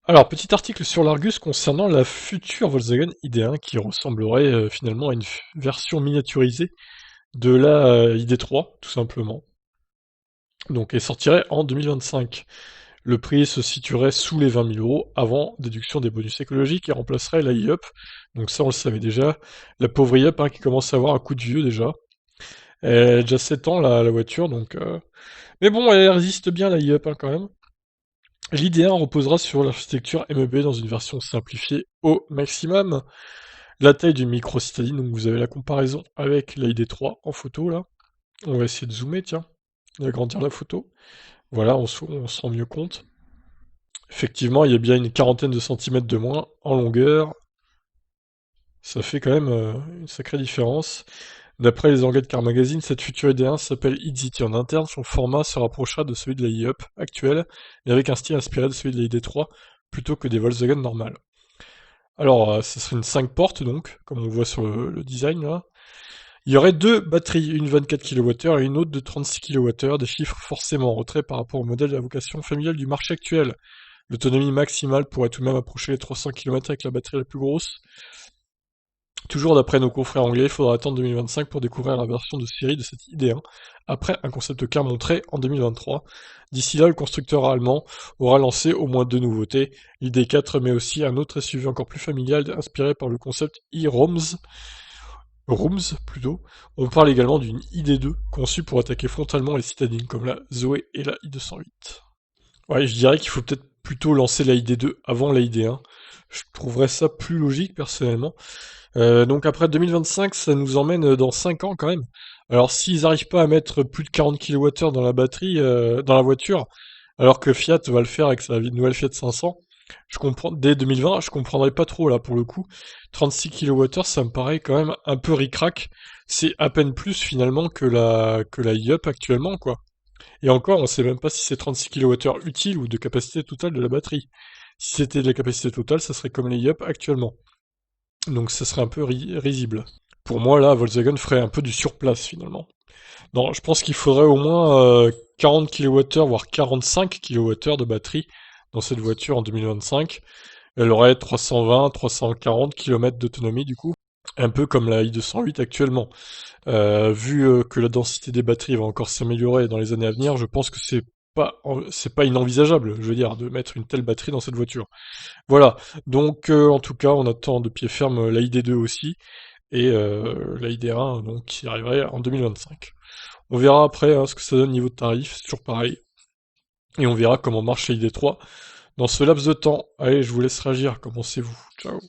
Alors, petit article sur l'Argus concernant la future Volkswagen ID1 qui ressemblerait finalement à une version miniaturisée de la ID3, tout simplement. Donc, elle sortirait en 2025. Le prix se situerait sous les 20 000 euros avant déduction des bonus écologiques et remplacerait la e-up. Donc ça, on le savait déjà. La pauvre e-up qui commence à avoir un coup de vieux déjà. Elle a déjà 7 ans la voiture, donc... Mais bon, elle résiste bien la e-up quand même. L'ID1 reposera sur l'architecture MEB dans une version simplifiée au maximum. La taille d'une micro-citadine, donc vous avez la comparaison avec la ID3 en photo là. On va essayer de zoomer, tiens, d'agrandir la photo. Voilà, on se rend mieux compte. Effectivement, il y a bien une quarantaine de centimètres de moins en longueur. Ça fait quand même une sacrée différence. D'après les enquêtes Car Magazine, cette future ID1 s'appelle eXity en interne. Son format se rapprochera de celui de la e-up actuelle, mais avec un style inspiré de celui de la ID3, plutôt que des Volkswagen normales. Alors, ce serait une 5 portes donc, comme on voit sur le design là. Il y aurait deux batteries, une 24 kWh et une autre de 36 kWh, des chiffres forcément en retrait par rapport au modèle à vocation familiale du marché actuel. L'autonomie maximale pourrait tout de même approcher les 300 km avec la batterie la plus grosse. Toujours d'après nos confrères anglais, il faudra attendre 2025 pour découvrir la version de série de cette ID1, après un concept car montré en 2023. D'ici là, le constructeur allemand aura lancé au moins deux nouveautés, l'ID4 mais aussi un autre SUV encore plus familial inspiré par le concept Rooms plutôt. On parle également d'une ID2 conçue pour attaquer frontalement les citadines comme la Zoé et la I208. Ouais, je dirais qu'il faut peut-être plutôt lancer la ID2 avant la ID1. Je trouverais ça plus logique personnellement. Donc après 2025, ça nous emmène dans 5 ans quand même. Alors s'ils n'arrivent pas à mettre plus de 40 kWh dans la batterie, dans la voiture, alors que Fiat va le faire avec sa nouvelle Fiat 500, je comprends, dès 2020, je comprendrais pas trop là pour le coup. 36 kWh, ça me paraît quand même un peu ric-rac. C'est à peine plus finalement que la e-up actuellement, quoi. Et encore, on sait même pas si c'est 36 kWh utile ou de capacité totale de la batterie. Si c'était de la capacité totale, ça serait comme les e-up actuellement. Donc ça serait un peu risible. Pour moi, là, Volkswagen ferait un peu du surplace, finalement. Non, je pense qu'il faudrait au moins 40 kWh, voire 45 kWh de batterie dans cette voiture en 2025. Elle aurait 320, 340 km d'autonomie, du coup. Un peu comme la i208 actuellement. Vu que la densité des batteries va encore s'améliorer dans les années à venir, je pense que c'est pas inenvisageable, je veux dire, de mettre une telle batterie dans cette voiture. Voilà. Donc, en tout cas, on attend de pied ferme la ID2 aussi et la ID1 donc qui arriverait en 2025. On verra après ce que ça donne niveau de tarif, c'est toujours pareil. Et on verra comment marche la ID3 dans ce laps de temps. Allez, je vous laisse réagir. Comment c'est vous? Ciao.